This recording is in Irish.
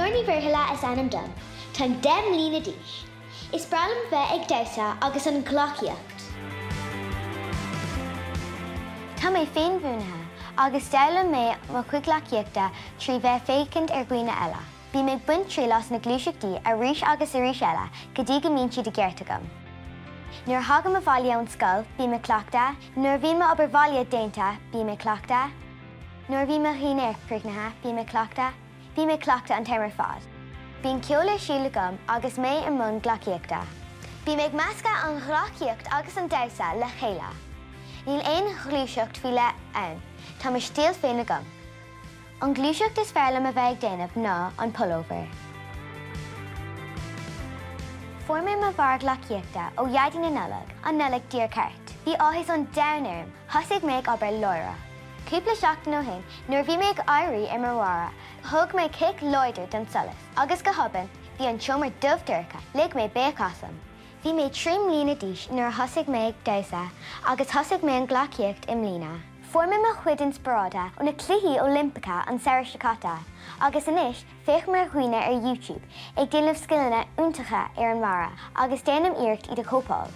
Nuair ní bhirthaile is anam dom, tá 10 mbliana d'aois. Is bralam bheith ag dosa agus an ghlachaíocht. Tá mé féin bhúnathe, agus deila mé má chuighlachaíochta trí bheith fécinint ar gcuoine eile. Bhí mé buint trí las na glúiseachtaí a rís agus a rís eile go dtí go mbíonn siad a gceart agam. Nuair thugam a bhaile ón scoil, bí me cleachta, nuair bhí me obair bhaile déanta, bí me cleachta, nuair bhí me chinéir cruichnathe, bí me cleachta an téimar fad. Bhín ceola siúla gom agus mé an mún ghlachaíochta. Bhí méid measca an ghlachaíocht agus an dosa le chéile. Níl aon glúiseacht fi le ann, tá mar stíal féin agam. An glúiseacht is fearr le a bheith ag déanamh ná an pullover. Fuair mé bhar ghlachaíochta ó dheardaí na nullag, an nullag dír ceart. Bhí áthas an domhnarm, thosaigh méid obair Laura. Cúpla seachtain ó shin, nuair bhí méid éirí ar marmhara, thug mé cic loidir don solas. Agus go hoban, bhí an tiomar dubhturcha, lig mé béchasam. Bhí mé 3 mbliana d'aois nuair thosaigh méid dosa, agus thosaigh mé an ghlachaíocht i mbliana. Fuair mé chuid inspiráda ó na cluichí Olympacha an Sarasacata, agus inis féach mar chuoine ar YouTube ag déanamh scileanna úntacha ar an mara, agus déanam iarcht iad a chópáil.